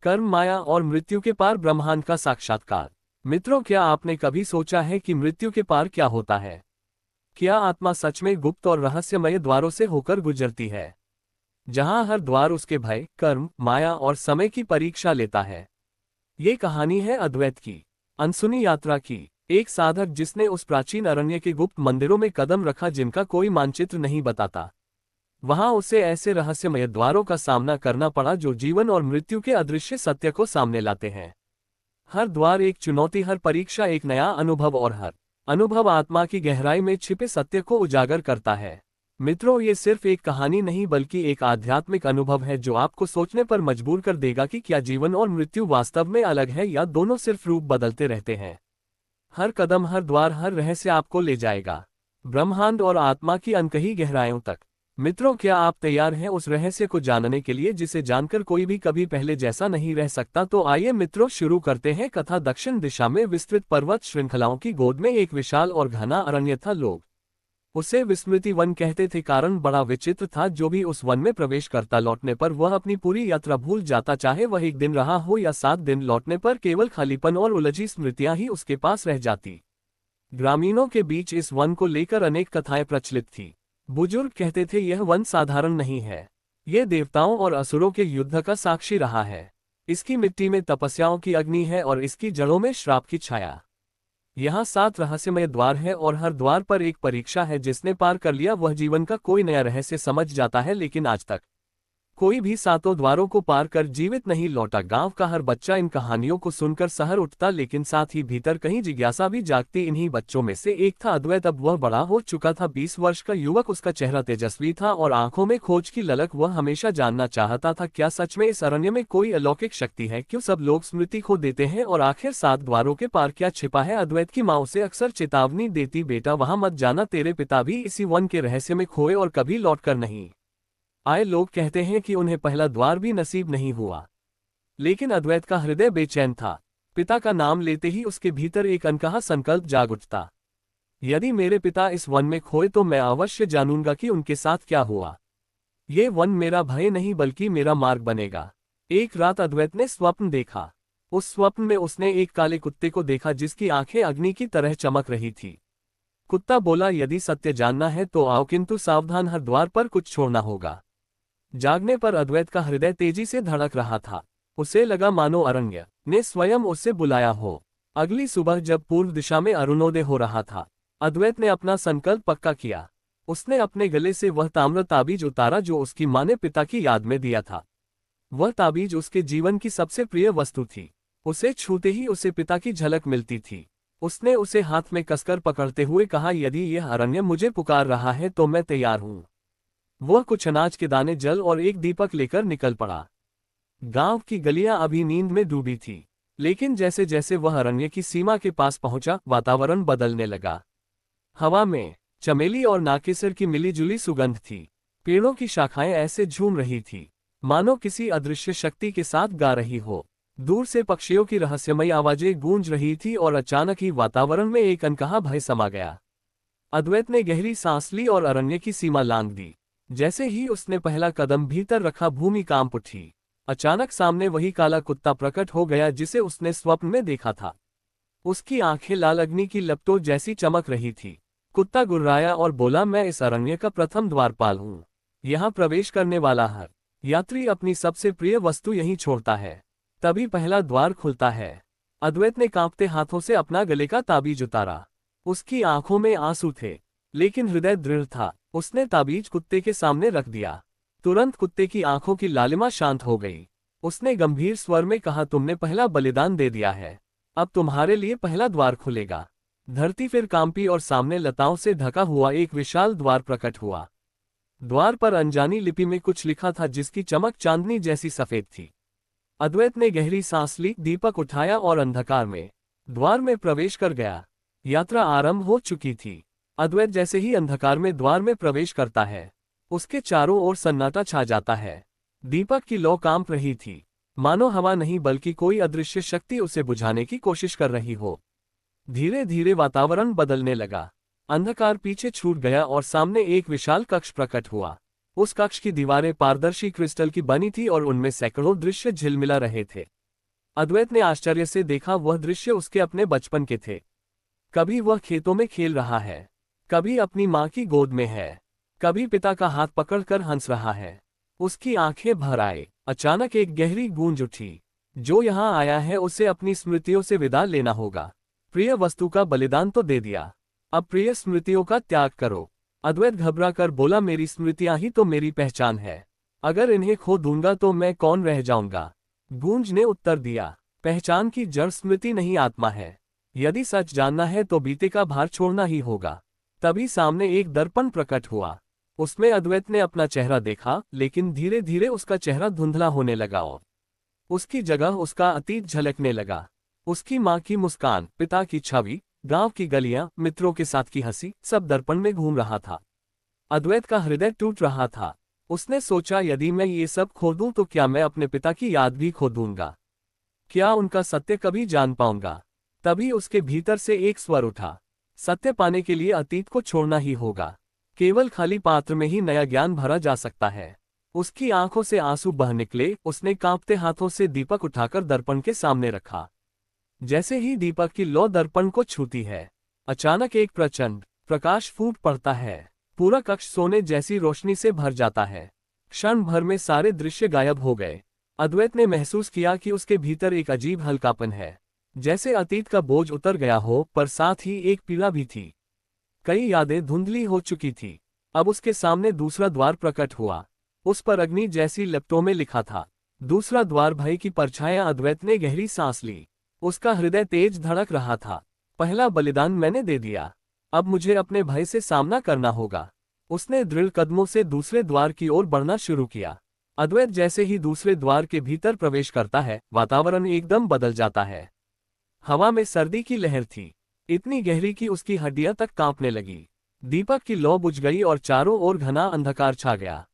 कर्म, माया और मृत्यु के पार ब्रह्मांड का साक्षात्कार। मित्रों, क्या आपने कभी सोचा है कि मृत्यु के पार क्या होता है? क्या आत्मा सच में गुप्त और रहस्यमय द्वारों से होकर गुजरती है, जहां हर द्वार उसके भय, कर्म, माया और समय की परीक्षा लेता है? ये कहानी है अद्वैत की अनसुनी यात्रा की। एक साधक जिसने उस प्राचीन अरण्य के गुप्त मंदिरों में कदम रखा जिनका कोई मानचित्र नहीं बताता। वहां उसे ऐसे रहस्यमय द्वारों का सामना करना पड़ा जो जीवन और मृत्यु के अदृश्य सत्य को सामने लाते हैं। हर द्वार एक चुनौती, हर परीक्षा एक नया अनुभव और हर अनुभव आत्मा की गहराई में छिपे सत्य को उजागर करता है। मित्रों, ये सिर्फ एक कहानी नहीं बल्कि एक आध्यात्मिक अनुभव है जो आपको सोचने पर मजबूर कर देगा कि क्या जीवन और मृत्यु वास्तव में अलग है या दोनों सिर्फ रूप बदलते रहते हैं। हर कदम, हर द्वार, हर रहस्य आपको ले जाएगा ब्रह्मांड और आत्मा की अनकही गहराइयों तक। मित्रों, क्या आप तैयार हैं उस रहस्य को जानने के लिए जिसे जानकर कोई भी कभी पहले जैसा नहीं रह सकता? तो आइए मित्रों, शुरू करते हैं कथा। दक्षिण दिशा में विस्तृत पर्वत श्रृंखलाओं की गोद में एक विशाल और घना अरण्य था। लोग उसे विस्मृति वन कहते थे, कारण बड़ा विचित्र था। जो भी उस वन में प्रवेश करता, लौटने पर वह अपनी पूरी यात्रा भूल जाता। चाहे वह एक दिन रहा हो या 7 दिन, लौटने पर केवल खालीपन और उलझी स्मृतियां ही उसके पास रह जाती। ग्रामीणों के बीच इस वन को लेकर अनेक कथाएं प्रचलित थी। बुजुर्ग कहते थे, यह वन साधारण नहीं है, यह देवताओं और असुरों के युद्ध का साक्षी रहा है। इसकी मिट्टी में तपस्याओं की अग्नि है और इसकी जड़ों में श्राप की छाया। यहाँ 7 रहस्यमय द्वार है और हर द्वार पर एक परीक्षा है। जिसने पार कर लिया वह जीवन का कोई नया रहस्य समझ जाता है। लेकिन आज तक कोई भी 7 द्वारों को पार कर जीवित नहीं लौटा। गांव का हर बच्चा इन कहानियों को सुनकर सहर उठता, लेकिन साथ ही भीतर कहीं जिज्ञासा भी जागती। इन्हीं बच्चों में से एक था अद्वैत। अब वह बड़ा हो चुका था, 20 वर्ष का युवक। उसका चेहरा तेजस्वी था और आंखों में खोज की ललक। वह हमेशा जानना चाहता था, क्या सच में इस अरण्य में कोई अलौकिक शक्ति है? क्यों सब लोग स्मृति खो देते हैं और आखिर 7 द्वारों के पार क्या छिपा है? अद्वैत की माँ उसे अक्सर चेतावनी देती, बेटा वहां मत जाना, तेरे पिता भी इसी वन के रहस्य में खोए और कभी लौटकर नहीं आए। लोग कहते हैं कि उन्हें पहला द्वार भी नसीब नहीं हुआ, लेकिन अद्वैत का हृदय बेचैन था। पिता का नाम लेते ही उसके भीतर एक अनकहा संकल्प जाग उठता, यदि मेरे पिता इस वन में खोए तो मैं अवश्य जानूंगा कि उनके साथ क्या हुआ। ये वन मेरा भय नहीं बल्कि मेरा मार्ग बनेगा। एक रात अद्वैत ने स्वप्न देखा। उस स्वप्न में उसने एक काले कुत्ते को देखा जिसकी आंखें अग्नि की तरह चमक रही थी। कुत्ता बोला, यदि सत्य जानना है तो आओ, किंतु सावधान, हर द्वार पर कुछ छोड़ना होगा। जागने पर अद्वैत का हृदय तेजी से धड़क रहा था। उसे लगा मानो अरण्य ने स्वयं उससे बुलाया हो। अगली सुबह जब पूर्व दिशा में अरुणोदय हो रहा था, अद्वैत ने अपना संकल्प पक्का किया। उसने अपने गले से वह ताम्र ताबीज उतारा जो उसकी माँ ने पिता की याद में दिया था। वह ताबीज उसके जीवन की सबसे प्रिय वस्तु थी। उसे छूते ही उसे पिता की झलक मिलती थी। उसने उसे हाथ में कसकर पकड़ते हुए कहा, यदि यह अरण्य मुझे पुकार रहा है तो मैं तैयार हूं। वह कुछ अनाज के दाने, जल और एक दीपक लेकर निकल पड़ा। गांव की गलियां अभी नींद में डूबी थी, लेकिन जैसे जैसे वह अरण्य की सीमा के पास पहुंचा, वातावरण बदलने लगा। हवा में चमेली और नाकेसर की मिलीजुली सुगंध थी। पेड़ों की शाखाएं ऐसे झूम रही थी मानो किसी अदृश्य शक्ति के साथ गा रही हो। दूर से पक्षियों की रहस्यमयी आवाजें गूंज रही थी और अचानक ही वातावरण में एक अनकहा भय समा गया। अद्वैत ने गहरी सांस ली और अरण्य की सीमा लांघ दी। जैसे ही उसने पहला कदम भीतर रखा, भूमि कांप उठी। अचानक सामने वही काला कुत्ता प्रकट हो गया जिसे उसने स्वप्न में देखा था। उसकी आंखें लाल अग्नि की लपटों जैसी चमक रही थी। कुत्ता गुर्राया और बोला, मैं इस अरण्य का प्रथम द्वारपाल हूँ। यहाँ प्रवेश करने वाला हर यात्री अपनी सबसे प्रिय वस्तु यहीं छोड़ता है, तभी पहला द्वार खुलता है। अद्वैत ने कांपते हाथों से अपना गले का ताबीज उतारा। उसकी आंखों में आंसू थे, लेकिन हृदय दृढ़ था। उसने ताबीज कुत्ते के सामने रख दिया। तुरंत कुत्ते की आंखों की लालिमा शांत हो गई। उसने गंभीर स्वर में कहा, तुमने पहला बलिदान दे दिया है, अब तुम्हारे लिए पहला द्वार खुलेगा। धरती फिर कांपी और सामने लताओं से ढका हुआ एक विशाल द्वार प्रकट हुआ। द्वार पर अनजानी लिपि में कुछ लिखा था जिसकी चमक चांदनी जैसी सफेद थी। अद्वैत ने गहरी सांस ली, दीपक उठाया और अंधकार में द्वार में प्रवेश कर गया। यात्रा आरंभ हो चुकी थी। अद्वैत जैसे ही अंधकार में द्वार में प्रवेश करता है, उसके चारों ओर सन्नाटा छा जाता है। दीपक की लौ कांप रही थी, मानो हवा नहीं बल्कि कोई अदृश्य शक्ति उसे बुझाने की कोशिश कर रही हो। धीरे धीरे वातावरण बदलने लगा। अंधकार पीछे छूट गया और सामने एक विशाल कक्ष प्रकट हुआ। उस कक्ष की दीवारें पारदर्शी क्रिस्टल की बनी थी और उनमें सैकड़ों दृश्य झिलमिला रहे थे। अद्वैत ने आश्चर्य से देखा, वह दृश्य उसके अपने बचपन के थे। कभी वह खेतों में खेल रहा है, कभी अपनी माँ की गोद में है, कभी पिता का हाथ पकड़कर हंस रहा है। उसकी आंखें भर आए। अचानक एक गहरी गूंज उठी, जो यहाँ आया है उसे अपनी स्मृतियों से विदा लेना होगा। प्रिय वस्तु का बलिदान तो दे दिया, अब प्रिय स्मृतियों का त्याग करो। अद्वैत घबरा कर बोला, मेरी स्मृतियां ही तो मेरी पहचान है, अगर इन्हें खो दूंगा तो मैं कौन रह जाऊंगा। गूंज ने उत्तर दिया, पहचान की जड़ स्मृति नहीं आत्मा है। यदि सच जानना है तो बीते का भार छोड़ना ही होगा। तभी सामने एक दर्पण प्रकट हुआ। उसमें अद्वैत ने अपना चेहरा देखा, लेकिन धीरे धीरे उसका चेहरा धुंधला होने लगा और उसकी जगह उसका अतीत झलकने लगा। उसकी माँ की मुस्कान, पिता की छवि, गांव की गलियां, मित्रों के साथ की हंसी, सब दर्पण में घूम रहा था। अद्वैत का हृदय टूट रहा था। उसने सोचा, यदि मैं ये सब खो दूं तो क्या मैं अपने पिता की याद भी खो दूंगा? क्या उनका सत्य कभी जान पाऊंगा? तभी उसके भीतर से एक स्वर उठा, सत्य पाने के लिए अतीत को छोड़ना ही होगा। केवल खाली पात्र में ही नया ज्ञान भरा जा सकता है। उसकी आंखों से आंसू बह निकले। उसने कांपते हाथों से दीपक उठाकर दर्पण के सामने रखा। जैसे ही दीपक की लौ दर्पण को छूती है, अचानक एक प्रचंड प्रकाश फूट पड़ता है। पूरा कक्ष सोने जैसी रोशनी से भर जाता है। क्षण भर में सारे दृश्य गायब हो गए। अद्वैत ने महसूस किया कि उसके भीतर एक अजीब हल्कापन है, जैसे अतीत का बोझ उतर गया हो, पर साथ ही एक पीड़ा भी थी। कई यादें धुंधली हो चुकी थी। अब उसके सामने दूसरा द्वार प्रकट हुआ। उस पर अग्नि जैसी लिप्टों में लिखा था, दूसरा द्वार भय की परछाया। अद्वैत ने गहरी सांस ली। उसका हृदय तेज धड़क रहा था। पहला बलिदान मैंने दे दिया, अब मुझे अपने भय से सामना करना होगा। उसने दृढ़ कदमों से दूसरे द्वार की ओर बढ़ना शुरू किया। अद्वैत जैसे ही दूसरे द्वार के भीतर प्रवेश करता है, वातावरण एकदम बदल जाता है। हवा में सर्दी की लहर थी, इतनी गहरी कि उसकी हड्डियां तक कांपने लगी। दीपक की लौ बुझ गई और चारों ओर घना अंधकार छा गया।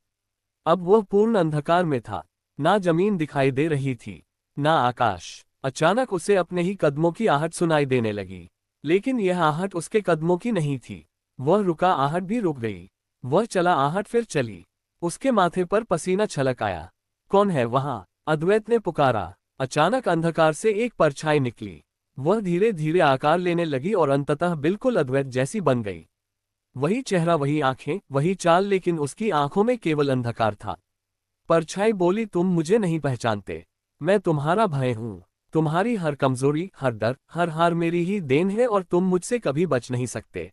अब वह पूर्ण अंधकार में था। ना जमीन दिखाई दे रही थी, ना आकाश। अचानक उसे अपने ही कदमों की आहट सुनाई देने लगी, लेकिन यह आहट उसके कदमों की नहीं थी। वह रुका, आहट भी रुक गई। वह चला, आहट फिर चली। उसके माथे पर पसीना छलक आया। कौन है वहां? अद्वैत ने पुकारा। अचानक अंधकार से एक परछाई निकली। वह धीरे धीरे आकार लेने लगी और अंततः बिल्कुल अद्वैत जैसी बन गई। वही चेहरा, वही आंखें, वही चाल, लेकिन उसकी आंखों में केवल अंधकार था। परछाई बोली, तुम मुझे नहीं पहचानते, मैं तुम्हारा भय हूं। तुम्हारी हर कमजोरी, हर डर, हर हार मेरी ही देन है और तुम मुझसे कभी बच नहीं सकते।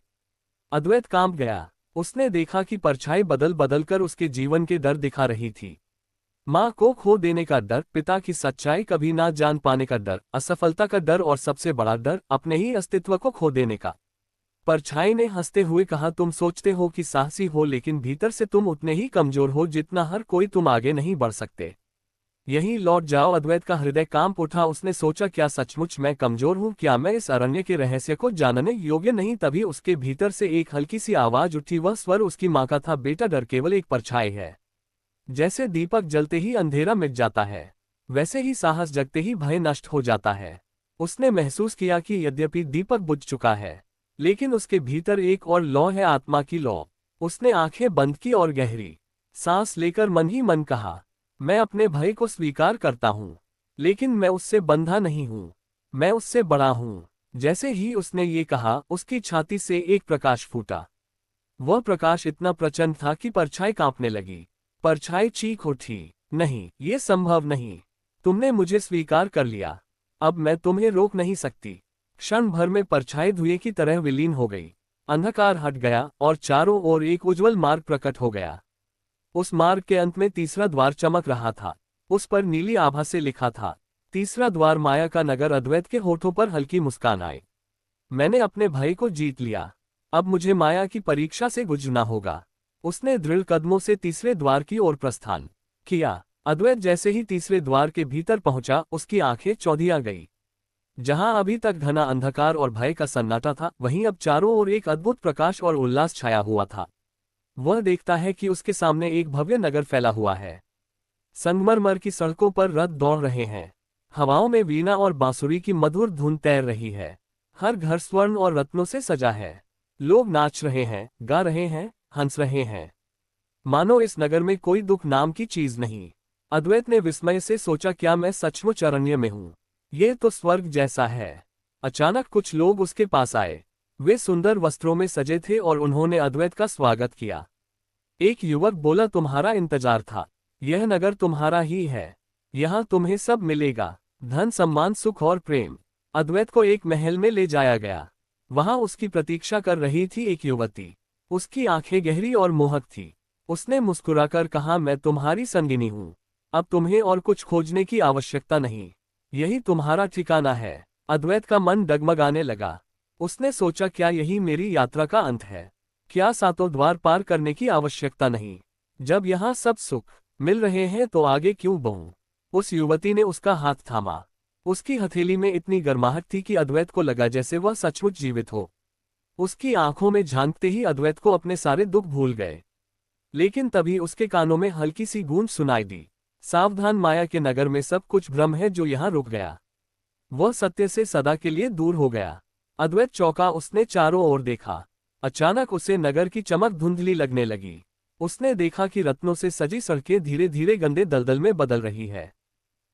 अद्वैत कांप गया। उसने देखा कि परछाई बदल बदल कर उसके जीवन के डर दिखा रही थी। माँ को खो देने का डर, पिता की सच्चाई कभी ना जान पाने का डर, असफलता का डर और सबसे बड़ा डर, अपने ही अस्तित्व को खो देने का। परछाई ने हंसते हुए कहा, तुम सोचते हो कि साहसी हो, लेकिन भीतर से तुम उतने ही कमजोर हो जितना हर कोई। तुम आगे नहीं बढ़ सकते, यहीं लौट जाओ। अद्वैत का हृदय कांप उठा। उसने सोचा, क्या सचमुच मैं कमजोर हूं? क्या मैं इस अरण्य के रहस्य को जानने योग्य नहीं? तभी उसके भीतर से एक हल्की सी आवाज उठी। वह स्वर उसकी माँ का था, बेटा, डर केवल एक परछाई है। जैसे दीपक जलते ही अंधेरा मिट जाता है, वैसे ही साहस जगते ही भय नष्ट हो जाता है। उसने महसूस किया कि यद्यपि दीपक बुझ चुका है, लेकिन उसके भीतर एक और लौ है, आत्मा की लौ। उसने आंखें बंद की और गहरी सांस लेकर मन ही मन कहा, मैं अपने भय को स्वीकार करता हूँ, लेकिन मैं उससे बंधा नहीं हूँ, मैं उससे बड़ा हूँ। जैसे ही उसने ये कहा, उसकी छाती से एक प्रकाश फूटा। वह प्रकाश इतना प्रचंड था कि परछाई कांपने लगी। परछाई चीख उठी, नहीं, ये संभव नहीं। तुमने मुझे स्वीकार कर लिया, अब मैं तुम्हें रोक नहीं सकती। क्षण भर में परछाई धुएं की तरह विलीन हो गई। अंधकार हट गया और चारों ओर एक उज्जवल मार्ग प्रकट हो गया। उस मार्ग के अंत में तीसरा द्वार चमक रहा था। उस पर नीली आभा से लिखा था, तीसरा द्वार माया का नगर। अद्वैत के होठों पर हल्की मुस्कान आई। मैंने अपने भय को जीत लिया, अब मुझे माया की परीक्षा से गुजरना होगा। उसने दृढ़ कदमों से तीसरे द्वार की ओर प्रस्थान किया। अद्वैत जैसे ही तीसरे द्वार के भीतर पहुंचा, उसकी आंखें चौंधिया गई। जहां अभी तक घना अंधकार और भय का सन्नाटा था, वहीं अब चारों ओर एक अद्भुत प्रकाश और उल्लास छाया हुआ था। वह देखता है कि उसके सामने एक भव्य नगर फैला हुआ है। संगमरमर की सड़कों पर रथ दौड़ रहे हैं। हवाओं में वीणा और बांसुरी की मधुर धुन तैर रही है। हर घर स्वर्ण और रत्नों से सजा है। लोग नाच रहे हैं, गा रहे हैं, हंस रहे हैं। मानो इस नगर में कोई दुख नाम की चीज नहीं। अद्वैत ने विस्मय से सोचा, क्या मैं सचमुच अरण्य में हूँ? ये तो स्वर्ग जैसा है। अचानक कुछ लोग उसके पास आए। वे सुंदर वस्त्रों में सजे थे और उन्होंने अद्वैत का स्वागत किया। एक युवक बोला, तुम्हारा इंतजार था। यह नगर तुम्हारा ही है। यहाँ तुम्हें सब मिलेगा, धन, सम्मान, सुख और प्रेम। अद्वैत को एक महल में ले जाया गया। वहां उसकी प्रतीक्षा कर रही थी एक युवती। उसकी आंखें गहरी और मोहक थी। उसने मुस्कुराकर कहा, मैं तुम्हारी संगिनी हूँ। अब तुम्हें और कुछ खोजने की आवश्यकता नहीं। यही तुम्हारा ठिकाना है। अद्वैत का मन डगमगाने लगा। उसने सोचा, क्या यही मेरी यात्रा का अंत है? क्या सातों द्वार पार करने की आवश्यकता नहीं? जब यहाँ सब सुख मिल रहे हैं तो आगे क्यों बढ़ूं? उस युवती ने उसका हाथ थामा। उसकी हथेली में इतनी गर्माहट थी कि अद्वैत को लगा जैसे वह सचमुच जीवित हो। उसकी आंखों में झांकते ही अद्वैत को अपने सारे दुख भूल गए। लेकिन तभी उसके कानों में हल्की सी गूंज सुनाई दी, सावधान, माया के नगर में सब कुछ भ्रम है। जो यहाँ रुक गया वह सत्य से सदा के लिए दूर हो गया। अद्वैत चौंका। उसने चारों ओर देखा। अचानक उसे नगर की चमक धुंधली लगने लगी। उसने देखा कि रत्नों से सजी सड़कें धीरे धीरे गंदे दलदल में बदल रही है।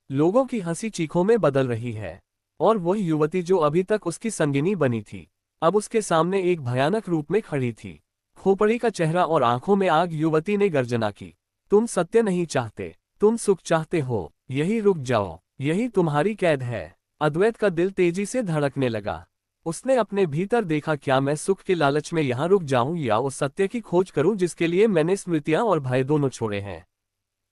लोगों की हंसी चीखों में बदल रही है। और वह युवती जो अभी तक उसकी संगिनी बनी थी, अब उसके सामने एक भयानक रूप में खड़ी थी। खोपड़ी का चेहरा और आंखों में आग। युवती ने गर्जना की, तुम सत्य नहीं चाहते, तुम सुख चाहते हो। यही रुक जाओ, यही तुम्हारी कैद है। अद्वैत का दिल तेजी से धड़कने लगा। उसने अपने भीतर देखा, क्या मैं सुख के लालच में यहाँ रुक जाऊं या उस सत्य की खोज करूं जिसके लिए मैंने स्मृतियां और भय दोनों छोड़े हैं?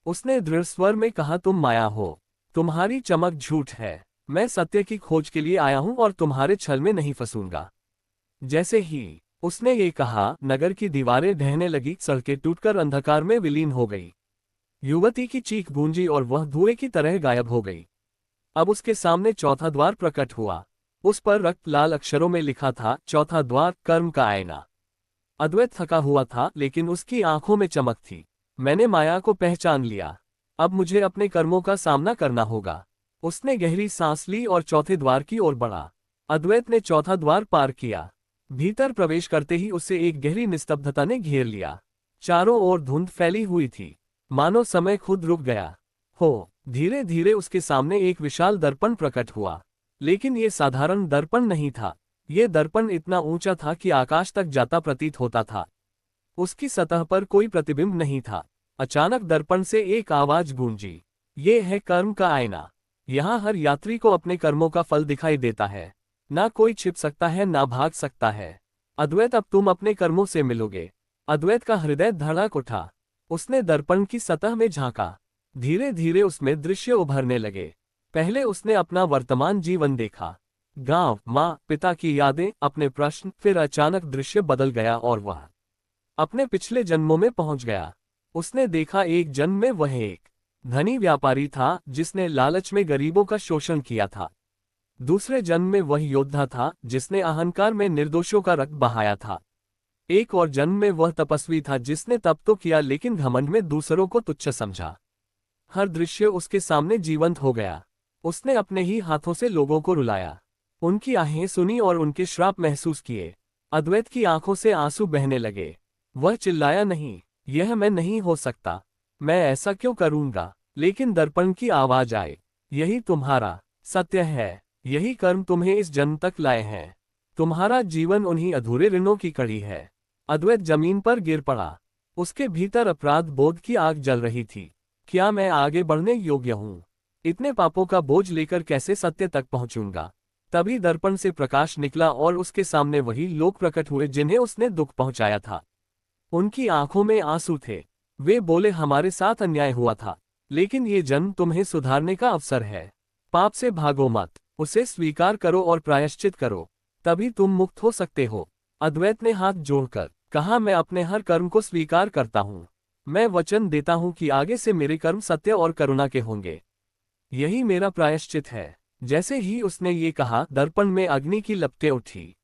उसने दृढ़ स्वर में कहा, तुम माया हो, तुम्हारी चमक झूठ है। मैं सत्य की खोज के लिए आया हूं और तुम्हारे छल में नहीं फंसूंगा। जैसे ही उसने ये कहा, नगर की दीवारें ढहने लगी, सड़कें टूटकर अंधकार में विलीन हो गई। युवती की चीख गूंजी और वह धुएं की तरह गायब हो गई। अब उसके सामने चौथा द्वार प्रकट हुआ। उस पर रक्त लाल अक्षरों में लिखा था, चौथा द्वार, कर्म का आईना। अद्वैत थका हुआ था, लेकिन उसकी आंखों में चमक थी। मैंने माया को पहचान लिया। अब मुझे अपने कर्मों का सामना करना होगा। उसने गहरी सांस ली और चौथे द्वार की ओर बढ़ा। अद्वैत ने चौथा द्वार पार किया। भीतर प्रवेश करते ही उसे एक गहरी निस्तब्धता ने घेर लिया। चारों ओर धुंध फैली हुई थी, मानो समय खुद रुक गया हो। धीरे धीरे उसके सामने एक विशाल दर्पण प्रकट हुआ। लेकिन ये साधारण दर्पण नहीं था। ये दर्पण इतना ऊंचा था कि आकाश तक जाता प्रतीत होता था। उसकी सतह पर कोई प्रतिबिंब नहीं था। अचानक दर्पण से एक आवाज गूंजी, ये है कर्म का आईना। यहाँ हर यात्री को अपने कर्मों का फल दिखाई देता है। ना कोई छिप सकता है, ना भाग सकता है। अद्वैत, अब तुम अपने कर्मों से मिलोगे। अद्वैत का हृदय धड़क उठा। उसने दर्पण की सतह में झांका। धीरे धीरे उसमें दृश्य उभरने लगे। पहले उसने अपना वर्तमान जीवन देखा, गांव, माँ, पिता की यादें, अपने प्रश्न। फिर अचानक दृश्य बदल गया और वह अपने पिछले जन्मों में पहुंच गया। उसने देखा, एक जन्म में वह एक धनी व्यापारी था जिसने लालच में गरीबों का शोषण किया था। दूसरे जन्म में वह योद्धा था जिसने अहंकार में निर्दोषों का रक्त बहाया था। एक और जन्म में वह तपस्वी था जिसने तप तो किया लेकिन घमंड में दूसरों को तुच्छ समझा। हर दृश्य उसके सामने जीवंत हो गया। उसने अपने ही हाथों से लोगों को रुलाया, उनकी आहें सुनी और उनके श्राप महसूस किए। अद्वैत की आंखों से आंसू बहने लगे। वह चिल्लाया, नहीं, यह मैं नहीं हो सकता, मैं ऐसा क्यों करूंगा? लेकिन दर्पण की आवाज आई, यही तुम्हारा सत्य है, यही कर्म तुम्हें इस जन्म तक लाए हैं। तुम्हारा जीवन उन्हीं अधूरे ऋणों की कड़ी है। अद्वैत जमीन पर गिर पड़ा। उसके भीतर अपराध बोध की आग जल रही थी। क्या मैं आगे बढ़ने योग्य हूँ? इतने पापों का बोझ लेकर कैसे सत्य तक पहुंचूंगा? तभी दर्पण से प्रकाश निकला और उसके सामने वही लोग प्रकट हुए जिन्हें उसने दुख पहुंचाया था। उनकी आंखों में आंसू थे। वे बोले, हमारे साथ अन्याय हुआ था, लेकिन ये जन्म तुम्हें सुधारने का अवसर है। पाप से भागो मत, उसे स्वीकार करो और प्रायश्चित करो, तभी तुम मुक्त हो सकते हो। अद्वैत ने हाथ जोड़कर कहा, मैं अपने हर कर्म को स्वीकार करता हूँ। मैं वचन देता हूँ कि आगे से मेरे कर्म सत्य और करुणा के होंगे। यही मेरा प्रायश्चित है। जैसे ही उसने ये कहा, दर्पण में अग्नि की लपटें उठी।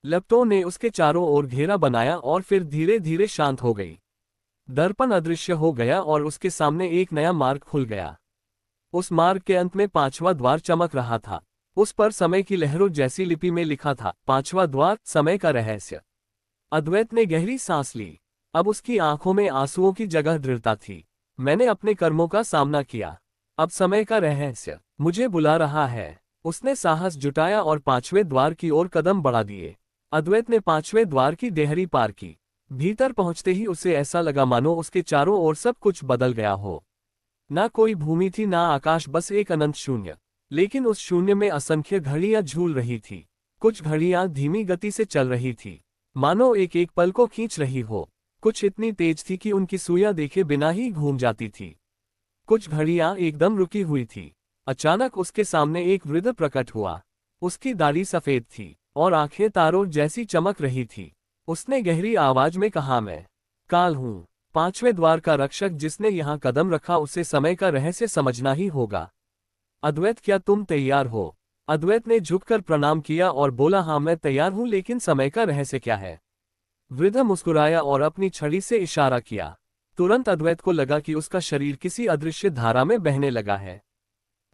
लपटों ने उसके चारों ओर घेरा बनाया और फिर धीरे धीरे शांत हो गई। दर्पण अदृश्य हो गया और उसके सामने एक नया मार्ग खुल गया। उस मार्ग के अंत में पांचवा द्वार चमक रहा था। उस पर समय की लहरों जैसी लिपि में लिखा था, पांचवा द्वार, समय का रहस्य। अद्वैत ने गहरी सांस ली। अब उसकी आंखों में आंसुओं की जगह दृढ़ता थी। मैंने अपने कर्मों का सामना किया, अब समय का रहस्य मुझे बुला रहा है। उसने साहस जुटाया और 5वें द्वार की ओर कदम बढ़ा दिए। अद्वैत ने 5वें द्वार की देहरी पार की। भीतर पहुंचते ही उसे ऐसा लगा मानो उसके चारों ओर सब कुछ बदल गया हो। ना कोई भूमि थी ना आकाश, बस एक अनंत शून्य। लेकिन उस शून्य में असंख्य घड़ियां झूल रही थी। कुछ घड़ियां धीमी गति से चल रही थी, मानो एक एक पल को खींच रही हो। कुछ इतनी तेज थी कि उनकी सुइयां देखे बिना ही घूम जाती थी। कुछ घड़ियां एकदम रुकी हुई थी। अचानक उसके सामने एक वृद्ध प्रकट हुआ। उसकी दाढ़ी सफेद थी और आंखें तारों जैसी चमक रही थी। उसने गहरी आवाज में कहा, मैं काल हूं, 5वें द्वार का रक्षक जिसने यहाँ कदम रखा, उसे समय का रहस्य समझना ही होगा। अद्वैत, क्या तुम तैयार हो? अद्वैत ने झुककर प्रणाम किया और बोला, हाँ मैं तैयार हूं, लेकिन समय का रहस्य क्या है? वृद्ध मुस्कुराया और अपनी छड़ी से इशारा किया। तुरंत अद्वैत को लगा कि उसका शरीर किसी अदृश्य धारा में बहने लगा है।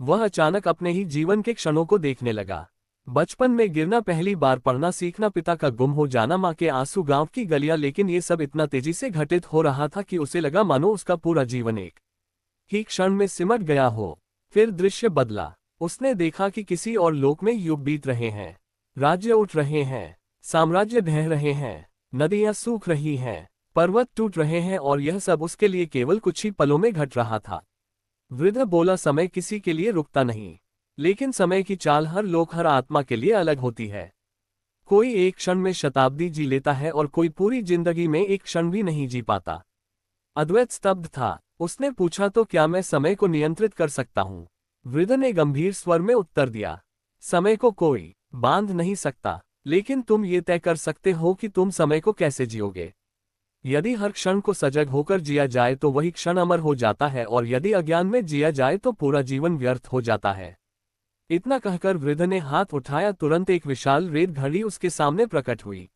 वह अचानक अपने ही जीवन के क्षणों को देखने लगा। बचपन में गिरना, पहली बार पढ़ना सीखना, पिता का गुम हो जाना, माँ के आंसू, गांव की गलियां, लेकिन ये सब इतना तेजी से घटित हो रहा था कि उसे लगा मानो उसका पूरा जीवन एक ही क्षण में सिमट गया हो। फिर दृश्य बदला। उसने देखा कि किसी और लोक में युग बीत रहे हैं, राज्य उठ रहे हैं, साम्राज्य ढह रहे हैं, नदियां सूख रही हैं, पर्वत टूट रहे हैं, और यह सब उसके लिए केवल कुछ ही पलों में घट रहा था। वृद्ध बोला, समय किसी के लिए रुकता नहीं, लेकिन समय की चाल हर लोक, हर आत्मा के लिए अलग होती है। कोई एक क्षण में शताब्दी जी लेता है और कोई पूरी जिंदगी में एक क्षण भी नहीं जी पाता। अद्वैत स्तब्ध था। उसने पूछा, तो क्या मैं समय को नियंत्रित कर सकता हूँ? वृद्ध ने गंभीर स्वर में उत्तर दिया, समय को कोई बांध नहीं सकता, लेकिन तुम ये तय कर सकते हो कि तुम समय को कैसे जियोगे। यदि हर क्षण को सजग होकर जिया जाए तो वही क्षण अमर हो जाता है, और यदि अज्ञान में जिया जाए तो पूरा जीवन व्यर्थ हो जाता है। इतना कहकर वृद्ध ने हाथ उठाया। तुरंत एक विशाल रेत घड़ी उसके सामने प्रकट हुई।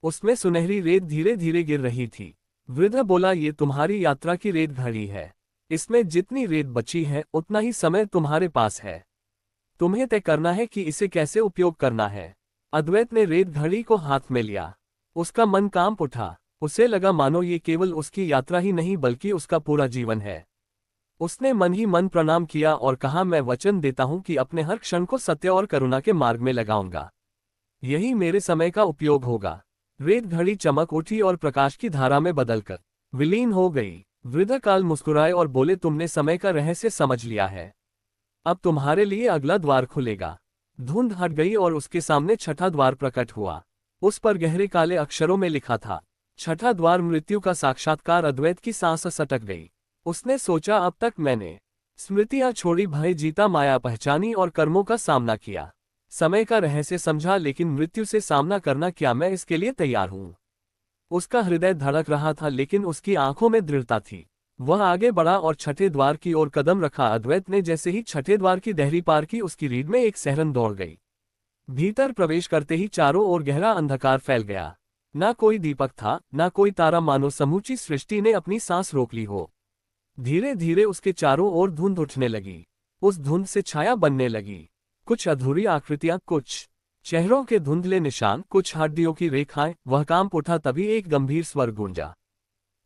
उसमें सुनहरी रेत धीरे धीरे गिर रही थी। वृद्ध बोला, ये तुम्हारी यात्रा की रेत घड़ी है। इसमें जितनी रेत बची है उतना ही समय तुम्हारे पास है। तुम्हें तय करना है कि इसे कैसे उपयोग करना है। अद्वैत ने रेत घड़ी को हाथ में लिया। उसका मन कांप उठा। उसे लगा मानो ये केवल उसकी यात्रा ही नहीं बल्कि उसका पूरा जीवन है। उसने मन ही मन प्रणाम किया और कहा, मैं वचन देता हूं कि अपने हर क्षण को सत्य और करुणा के मार्ग में लगाऊंगा। यही मेरे समय का उपयोग होगा। रेत घड़ी चमक उठी और प्रकाश की धारा में बदलकर विलीन हो गई। वृद्ध काल मुस्कुराए और बोले, तुमने समय का रहस्य समझ लिया है। अब तुम्हारे लिए अगला द्वार खुलेगा। धुंध हट गई और उसके सामने छठा द्वार प्रकट हुआ। उस पर गहरे काले अक्षरों में लिखा था, छठा द्वार, मृत्यु का साक्षात्कार। अद्वैत की सांस सटक गई। उसने सोचा, अब तक मैंने स्मृतियां छोड़ी, भय जीता, माया पहचानी और कर्मों का सामना किया। समय का रहस्य समझा, लेकिन मृत्यु से सामना करना, क्या मैं इसके लिए तैयार हूं? उसका हृदय धड़क रहा था, लेकिन उसकी आंखों में दृढ़ता थी। वह आगे बढ़ा और छठे द्वार की ओर कदम रखा। अद्वैत ने जैसे ही छठे द्वार की देहरी पार की, उसकी रीढ़ में एक सिहरन दौड़ गई। भीतर प्रवेश करते ही चारों ओर गहरा अंधकार फैल गया। ना कोई दीपक था, ना कोई तारा, मानो समूची सृष्टि ने अपनी सांस रोक ली हो। धीरे धीरे उसके चारों ओर धुंध उठने लगी। उस धुंध से छाया बनने लगी। कुछ अधूरी आकृतियां, कुछ चेहरों के धुंधले निशान, कुछ हड्डियों की रेखाएं। वह कांप उठा। तभी एक गंभीर स्वर गूंजा,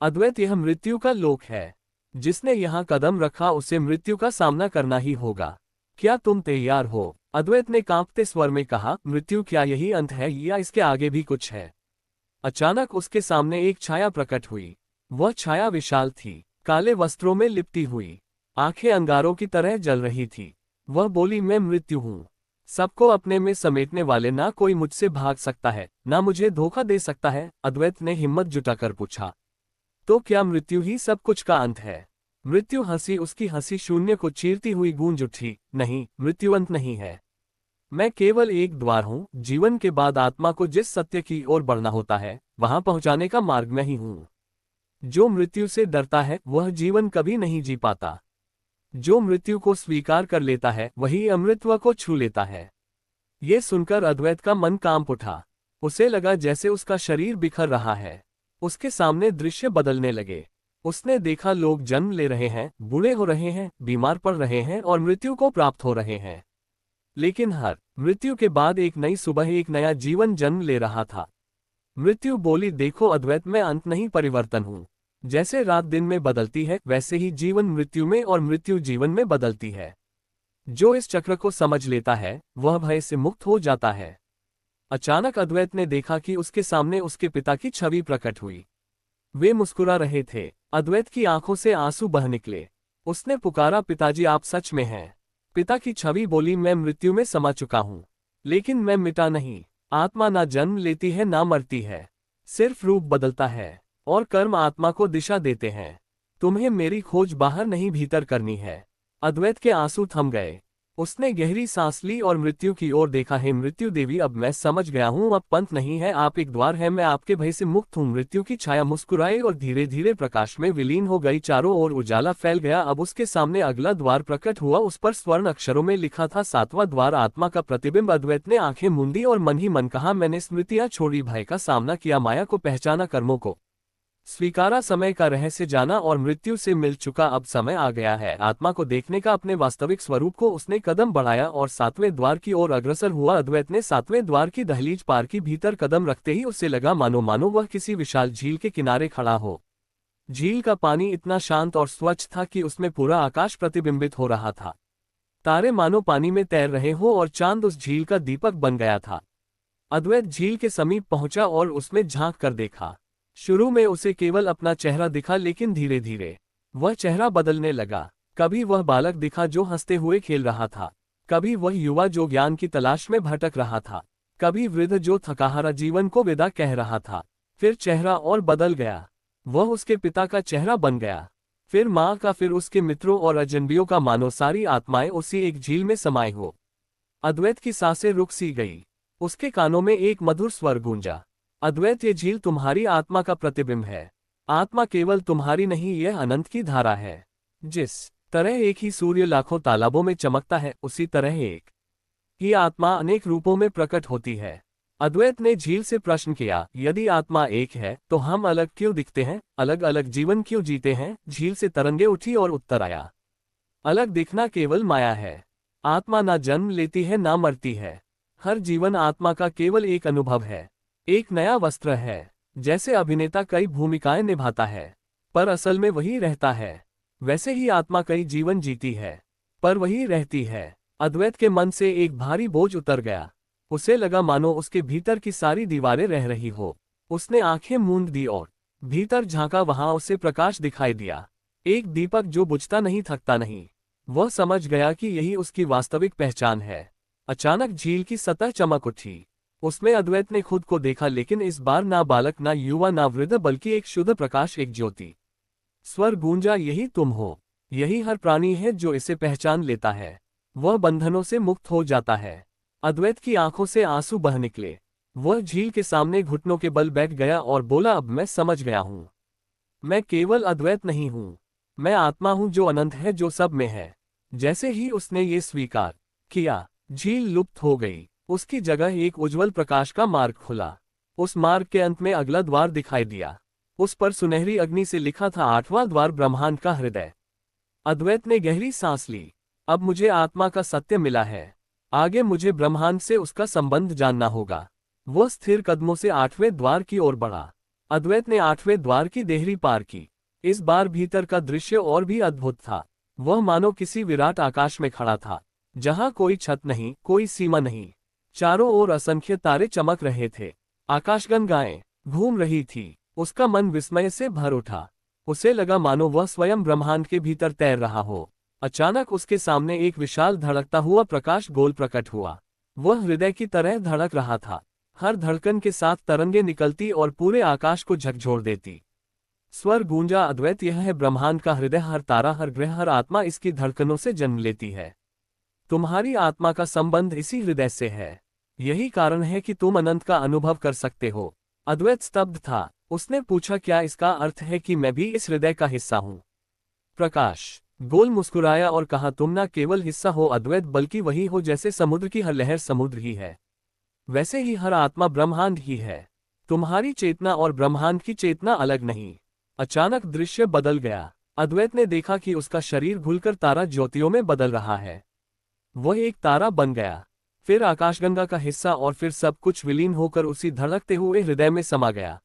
अद्वैत, यह मृत्यु का लोक है। जिसने यहाँ कदम रखा उसे मृत्यु का सामना करना ही होगा। क्या तुम तैयार हो? अद्वैत ने कांपते स्वर में कहा, मृत्यु, क्या यही अंत है या इसके आगे भी कुछ है? अचानक उसके सामने एक छाया प्रकट हुई। वह छाया विशाल थी, काले वस्त्रों में लिपटी हुई, आंखें अंगारों की तरह जल रही थी। वह बोली, मैं मृत्यु हूं, सबको अपने में समेटने वाले। ना कोई मुझसे भाग सकता है, ना मुझे धोखा दे सकता है। अद्वैत ने हिम्मत जुटाकर पूछा, तो क्या मृत्यु ही सब कुछ का अंत है? मृत्यु हंसी। उसकी हंसी शून्य को चीरती हुई गूंज उठी। नहीं, मृत्यु अंत नहीं है। मैं केवल एक द्वार हूं। जीवन के बाद आत्मा को जिस सत्य की ओर बढ़ना होता है, वहां पहुंचाने का मार्ग मैं ही हूं। जो मृत्यु से डरता है वह जीवन कभी नहीं जी पाता। जो मृत्यु को स्वीकार कर लेता है वही अमृतत्व को छू लेता है। ये सुनकर अद्वैत का मन कांप उठा। उसे लगा जैसे उसका शरीर बिखर रहा है। उसके सामने दृश्य बदलने लगे। उसने देखा, लोग जन्म ले रहे हैं, बूढ़े हो रहे हैं, बीमार पड़ रहे हैं और मृत्यु को प्राप्त हो रहे हैं। लेकिन हर मृत्यु के बाद एक नई सुबह, एक नया जीवन जन्म ले रहा था। मृत्यु बोली, देखो अद्वैत, मैं अंत नहीं, परिवर्तन हूं। जैसे रात दिन में बदलती है, वैसे ही जीवन मृत्यु में और मृत्यु जीवन में बदलती है। जो इस चक्र को समझ लेता है वह भय से मुक्त हो जाता है। अचानक अद्वैत ने देखा कि उसके सामने उसके पिता की छवि प्रकट हुई। वे मुस्कुरा रहे थे। अद्वैत की आंखों से आंसू बह निकले। उसने पुकारा, पिताजी आप सच में हैं। पिता की छवि बोली, मैं मृत्यु में समा चुका हूं, लेकिन मैं मिटा नहीं। आत्मा ना जन्म लेती है ना मरती है, सिर्फ रूप बदलता है और कर्म आत्मा को दिशा देते हैं। तुम्हें मेरी खोज बाहर नहीं भीतर करनी है। अद्वैत के आंसू थम गए। उसने गहरी सांस ली और मृत्यु की ओर देखा। है मृत्यु देवी, अब मैं समझ गया हूं, अब पंथ नहीं है, आप एक द्वार है, मैं आपके भय से मुक्त हूं। मृत्यु की छाया मुस्कुराई और धीरे धीरे प्रकाश में विलीन हो गई। चारों ओर उजाला फैल गया। अब उसके सामने अगला द्वार प्रकट हुआ। उस पर स्वर्ण अक्षरों में लिखा था, 7वां द्वार, आत्मा का प्रतिबिंब। अद्वैत ने आंखें मूंदी और मन ही मन कहा, मैंने स्मृतियां छोड़ी, भय का सामना किया, माया को पहचाना, कर्मों को स्वीकारा, समय का रहस्य जाना और मृत्यु से मिल चुका। अब समय आ गया है आत्मा को देखने का, अपने वास्तविक स्वरूप को। उसने कदम बढ़ाया और 7वें द्वार की ओर अग्रसर हुआ। अद्वैत ने 7वें द्वार की दहलीज पार की। भीतर कदम रखते ही उसे लगा मानो वह किसी विशाल झील के किनारे खड़ा हो। झील का पानी इतना शांत और स्वच्छ था कि उसमें पूरा आकाश प्रतिबिंबित हो रहा था। तारे मानो पानी में तैर रहे हो और चांद उस झील का दीपक बन गया था। अद्वैत झील के समीप पहुंचा और उसमें झांक कर देखा। शुरू में उसे केवल अपना चेहरा दिखा, लेकिन धीरे धीरे वह चेहरा बदलने लगा। कभी वह बालक दिखा जो हंसते हुए खेल रहा था, कभी वह युवा जो ज्ञान की तलाश में भटक रहा था, कभी वृद्ध जो थकाहारा जीवन को विदा कह रहा था। फिर चेहरा और बदल गया, वह उसके पिता का चेहरा बन गया, फिर माँ का, फिर उसके मित्रों और अजनबियों का, मानो सारी आत्माएं उसी एक झील में समाये हो। अद्वैत की सांसें रुक सी गई। उसके कानों में एक मधुर स्वर गूंजा, अद्वैत, ये झील तुम्हारी आत्मा का प्रतिबिंब है। आत्मा केवल तुम्हारी नहीं, यह अनंत की धारा है। जिस तरह एक ही सूर्य लाखों तालाबों में चमकता है, उसी तरह एक ही आत्मा अनेक रूपों में प्रकट होती है। अद्वैत ने झील से प्रश्न किया, यदि आत्मा एक है तो हम अलग क्यों दिखते हैं, अलग अलग जीवन क्यों जीते हैं? झील से तरंगे उठी और उत्तर आया, अलग दिखना केवल माया है। आत्मा ना जन्म लेती है ना मरती है। हर जीवन आत्मा का केवल एक अनुभव है, एक नया वस्त्र है। जैसे अभिनेता कई भूमिकाएं निभाता है पर असल में वही रहता है, वैसे ही आत्मा कई जीवन जीती है पर वही रहती है। अद्वैत के मन से एक भारी बोझ उतर गया। उसे लगा मानो उसके भीतर की सारी दीवारें रह रही हो। उसने आंखें मूंद दी और भीतर झांका। वहां उसे प्रकाश दिखाई दिया, एक दीपक जो बुझता नहीं, थकता नहीं। वह समझ गया कि यही उसकी वास्तविक पहचान है। अचानक झील की सतह चमक उठी। उसमें अद्वैत ने खुद को देखा, लेकिन इस बार ना बालक, ना युवा, ना वृद्ध, बल्कि एक शुद्ध प्रकाश, एक ज्योति। स्वर गूंजा, यही तुम हो। यही हर प्राणी है जो इसे पहचान लेता है, वह बंधनों से मुक्त हो जाता है। अद्वैत की आंखों से आंसू बह निकले। वह झील के सामने घुटनों के बल बैठ गया और बोला, अब मैं समझ गया हूं। मैं केवल अद्वैत नहीं हूं, मैं आत्मा हूं जो अनंत है, जो सब में है। जैसे ही उसने ये स्वीकार किया, झील लुप्त हो गई। उसकी जगह एक उज्जवल प्रकाश का मार्ग खुला। उस मार्ग के अंत में अगला द्वार दिखाई दिया। उस पर सुनहरी अग्नि से लिखा था, 8वां द्वार, ब्रह्मांड का हृदय। अद्वैत ने गहरी सांस ली। अब मुझे आत्मा का सत्य मिला है, आगे मुझे ब्रह्मांड से उसका संबंध जानना होगा। वह स्थिर कदमों से 8वें द्वार की ओर बढ़ा। अद्वैत ने 8वें द्वार की देहरी पार की। इस बार भीतर का दृश्य और भी अद्भुत था। वह मानो किसी विराट आकाश में खड़ा था, जहां कोई छत नहीं, कोई सीमा नहीं। चारों ओर असंख्य तारे चमक रहे थे, आकाशगन गायें घूम रही थी। उसका मन विस्मय से भर उठा। उसे लगा मानो वह स्वयं ब्रह्मांड के भीतर तैर रहा हो। अचानक उसके सामने एक विशाल धड़कता हुआ प्रकाश गोल प्रकट हुआ। वह हृदय की तरह धड़क रहा था। हर धड़कन के साथ तरंगे निकलती और पूरे आकाश को झकझोर देती। स्वर गूंजा, अद्वैत, यह है ब्रह्मांड का हृदय। हर तारा, हर ग्रह, हर आत्मा इसकी धड़कनों से जन्म लेती है। तुम्हारी आत्मा का संबंध इसी हृदय से है। यही कारण है कि तुम अनंत का अनुभव कर सकते हो। अद्वैत स्तब्ध था। उसने पूछा, क्या इसका अर्थ है कि मैं भी इस हृदय का हिस्सा हूं? प्रकाश गोल मुस्कुराया और कहा, तुम ना केवल हिस्सा हो अद्वैत, बल्कि वही हो। जैसे समुद्र की हर लहर समुद्र ही है, वैसे ही हर आत्मा ब्रह्मांड ही है। तुम्हारी चेतना और ब्रह्मांड की चेतना अलग नहीं। अचानक दृश्य बदल गया। अद्वैत ने देखा कि उसका शरीर घुलकर तारा ज्योतियों में बदल रहा है। वह एक तारा बन गया, फिर आकाशगंगा का हिस्सा, और फिर सब कुछ विलीन होकर उसी धड़कते हुए हृदय में समा गया।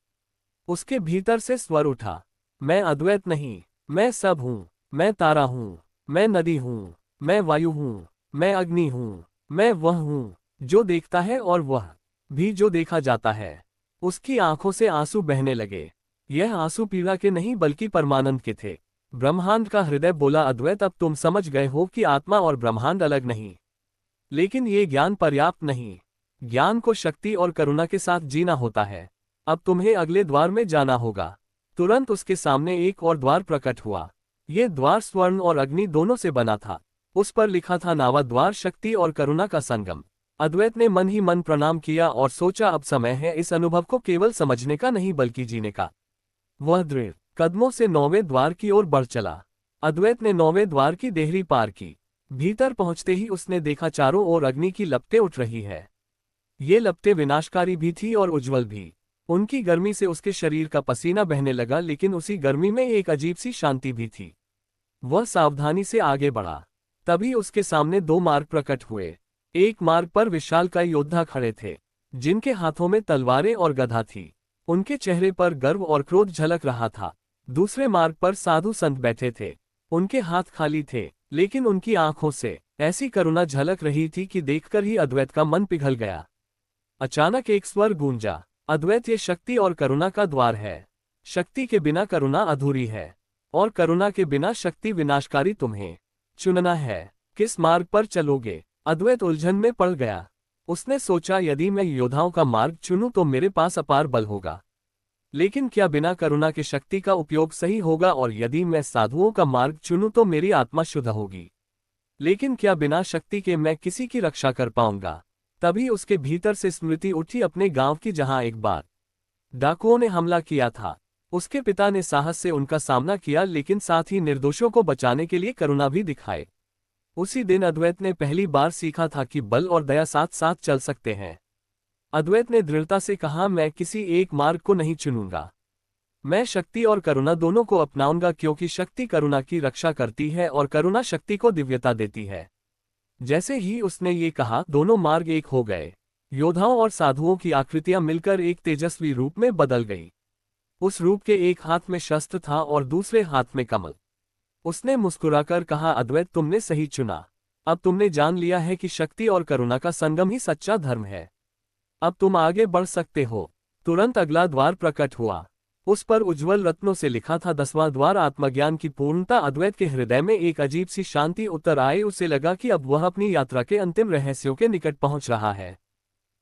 उसके भीतर से स्वर उठा, मैं अद्वैत नहीं, मैं सब हूँ। मैं तारा हूँ, मैं नदी हूँ, मैं वायु हूँ, मैं अग्नि हूँ, मैं वह हूँ जो देखता है और वह भी जो देखा जाता है। उसकी आंखों से आंसू बहने लगे। यह आंसू पीड़ा के नहीं बल्कि परमानंद के थे। ब्रह्मांड का हृदय बोला, अद्वैत, अब तुम समझ गए हो कि आत्मा और ब्रह्मांड अलग नहीं। लेकिन ये ज्ञान पर्याप्त नहीं। ज्ञान को शक्ति और करुणा के साथ जीना होता है। अब तुम्हें अगले द्वार में जाना होगा। तुरंत उसके सामने एक और द्वार प्रकट हुआ। ये द्वार स्वर्ण और अग्नि दोनों से बना था। उस पर लिखा था, नावा द्वार, शक्ति और करुणा का संगम। अद्वैत ने मन ही मन प्रणाम किया और सोचा, अब समय है इस अनुभव को केवल समझने का नहीं बल्कि जीने का। वह दृढ़ कदमों से 9वें द्वार की ओर बढ़ चला। अद्वैत ने 9वें द्वार की देहरी पार की। भीतर पहुंचते ही उसने देखा चारों ओर अग्नि की लपटें उठ रही है। ये लपटें विनाशकारी भी थी और उज्ज्वल भी। उनकी गर्मी से उसके शरीर का पसीना बहने लगा, लेकिन उसी गर्मी में एक अजीब सी शांति भी थी। वह सावधानी से आगे बढ़ा। तभी उसके सामने दो मार्ग प्रकट हुए। एक मार्ग पर विशालकाय योद्धा खड़े थे, जिनके हाथों में तलवारें और गदा थी। उनके चेहरे पर गर्व और क्रोध झलक रहा था। दूसरे मार्ग पर साधु संत बैठे थे। उनके हाथ खाली थे, लेकिन उनकी आंखों से ऐसी करुणा झलक रही थी कि देखकर ही अद्वैत का मन पिघल गया। अचानक एक स्वर गूंजा, अद्वैत, ये शक्ति और करुणा का द्वार है। शक्ति के बिना करुणा अधूरी है, और करुणा के बिना शक्ति विनाशकारी। तुम्हें चुनना है। किस मार्ग पर चलोगे? अद्वैत उलझन में पड़ गया। उसने सोचा, यदि मैं योद्धाओं का मार्ग चुनूं तो मेरे पास अपार बल होगा, लेकिन क्या बिना करुणा के शक्ति का उपयोग सही होगा? और यदि मैं साधुओं का मार्ग चुनूं तो मेरी आत्मा शुद्ध होगी, लेकिन क्या बिना शक्ति के मैं किसी की रक्षा कर पाऊंगा? तभी उसके भीतर से स्मृति उठी अपने गांव की, जहां एक बार डाकुओं ने हमला किया था। उसके पिता ने साहस से उनका सामना किया, लेकिन साथ ही निर्दोषों को बचाने के लिए करुणा भी दिखाए। उसी दिन अद्वैत ने पहली बार सीखा था कि बल और दया साथ साथ चल सकते हैं। अद्वैत ने दृढ़ता से कहा, मैं किसी एक मार्ग को नहीं चुनूंगा। मैं शक्ति और करुणा दोनों को अपनाऊंगा, क्योंकि शक्ति करुणा की रक्षा करती है और करुणा शक्ति को दिव्यता देती है। जैसे ही उसने ये कहा, दोनों मार्ग एक हो गए। योद्धाओं और साधुओं की आकृतियां मिलकर एक तेजस्वी रूप में बदल गई। उस रूप के एक हाथ में शस्त्र था और दूसरे हाथ में कमल। उसने मुस्कुराकर कहा, अद्वैत, तुमने सही चुना। अब तुमने जान लिया है कि शक्ति और करुणा का संगम ही सच्चा धर्म है। अब तुम आगे बढ़ सकते हो। तुरंत अगला द्वार प्रकट हुआ। उस पर उज्ज्वल रत्नों से लिखा था, 10वां द्वार, आत्मज्ञान की पूर्णता। अद्वैत के हृदय में एक अजीब सी शांति उतर आई। उसे लगा कि अब वह अपनी यात्रा के अंतिम रहस्यों के निकट पहुंच रहा है।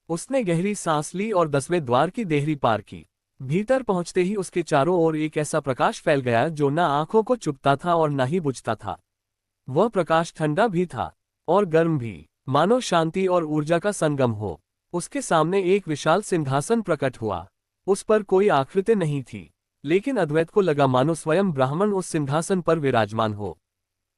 उसने गहरी सांस ली और 10वें द्वार की देहरी पार की। भीतर पहुंचते ही उसके चारों ओर एक ऐसा प्रकाश फैल गया जो न आंखों को चुभता था और न ही बुझता था। वह प्रकाश ठंडा भी था और गर्म भी, मानो शांति और ऊर्जा का संगम हो। उसके सामने एक विशाल सिंहासन प्रकट हुआ। उस पर कोई आकृति नहीं थी, लेकिन अद्वैत को लगा मानो स्वयं ब्राह्मण उस सिंहासन पर विराजमान हो।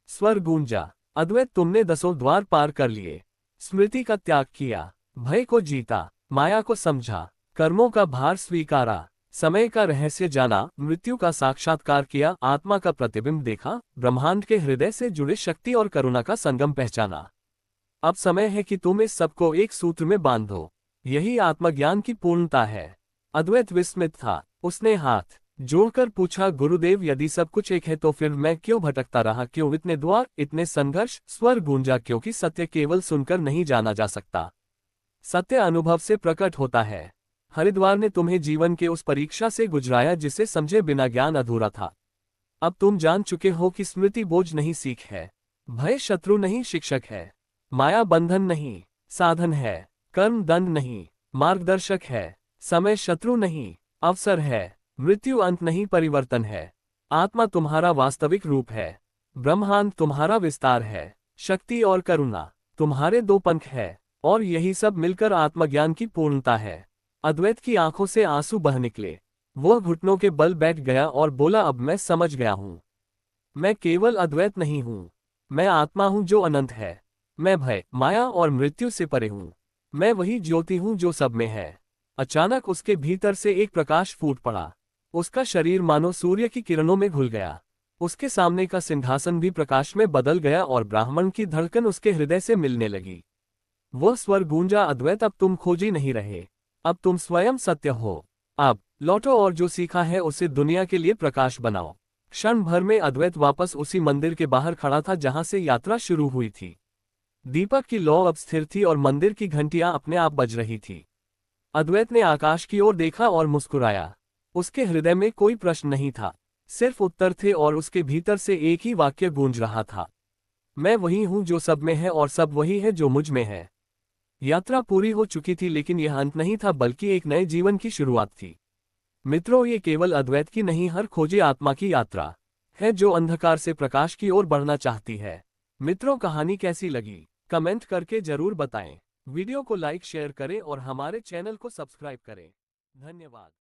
स्वर गूंजा, अद्वैत, तुमने 10 द्वार पार कर लिए। स्मृति का त्याग किया, भय को जीता, माया को समझा, कर्मों का भार स्वीकारा, समय का रहस्य जाना, मृत्यु का साक्षात्कार किया, आत्मा का प्रतिबिंब देखा, ब्रह्मांड के हृदय से जुड़े शक्ति और करुणा का संगम पहचाना। अब समय है कि तुम इस सबको एक सूत्र में बांधो। यही आत्मज्ञान की पूर्णता है। अद्वैत विस्मित था। उसने हाथ जोड़कर पूछा, गुरुदेव, यदि सब कुछ एक है तो फिर मैं क्यों भटकता रहा? क्यों इतने द्वार, इतने संघर्ष? स्वर गूंजा, क्योंकि सत्य केवल सुनकर नहीं जाना जा सकता। सत्य अनुभव से प्रकट होता है। हरिद्वार ने तुम्हें जीवन के उस परीक्षा से गुजराया जिसे समझे बिना ज्ञान अधूरा था। अब तुम जान चुके हो कि स्मृति बोझ नहीं, सीख है। भय शत्रु नहीं, शिक्षक है। माया बंधन नहीं, साधन है। कर्म दंड नहीं, मार्गदर्शक है। समय शत्रु नहीं, अवसर है। मृत्यु अंत नहीं, परिवर्तन है। आत्मा तुम्हारा वास्तविक रूप है। ब्रह्मांड तुम्हारा विस्तार है। शक्ति और करुणा तुम्हारे दो पंख है, और यही सब मिलकर आत्मज्ञान की पूर्णता है। अद्वैत की आंखों से आंसू बह निकले। वह घुटनों के बल बैठ गया और बोला, अब मैं समझ गया हूं। मैं केवल अद्वैत नहीं हूं, मैं आत्मा हूं जो अनंत है। मैं भय, माया और मृत्यु से परे हूं। मैं वही ज्योति हूं जो सब में है। अचानक उसके भीतर से एक प्रकाश फूट पड़ा। उसका शरीर मानो सूर्य की किरणों में घुल गया। उसके सामने का सिंहासन भी प्रकाश में बदल गया और ब्राह्मण की धड़कन उसके हृदय से मिलने लगी। वह स्वर गूंजा, अद्वैत, अब तुम खोजी नहीं रहे, अब तुम स्वयं सत्य हो। अब लौटो और जो सीखा है उसे दुनिया के लिए प्रकाश बनाओ। क्षण भर में अद्वैत वापस उसी मंदिर के बाहर खड़ा था जहां से यात्रा शुरू हुई थी। दीपक की लौ अब स्थिर थी और मंदिर की घंटियां अपने आप बज रही थी। अद्वैत ने आकाश की ओर देखा और मुस्कुराया। उसके हृदय में कोई प्रश्न नहीं था, सिर्फ उत्तर थे और उसके भीतर से एक ही वाक्य गूंज रहा था। मैं वही हूं जो सब में है और सब वही है जो मुझ में है। यात्रा पूरी हो चुकी थी, लेकिन यह अंत नहीं था बल्कि एक नए जीवन की शुरुआत थी। मित्रों, ये केवल अद्वैत की नहीं, हर खोजी आत्मा की यात्रा है जो अंधकार से प्रकाश की ओर बढ़ना चाहती है। मित्रों, कहानी कैसी लगी कमेंट करके जरूर बताएं। वीडियो को लाइक शेयर करें और हमारे चैनल को सब्सक्राइब करें। धन्यवाद।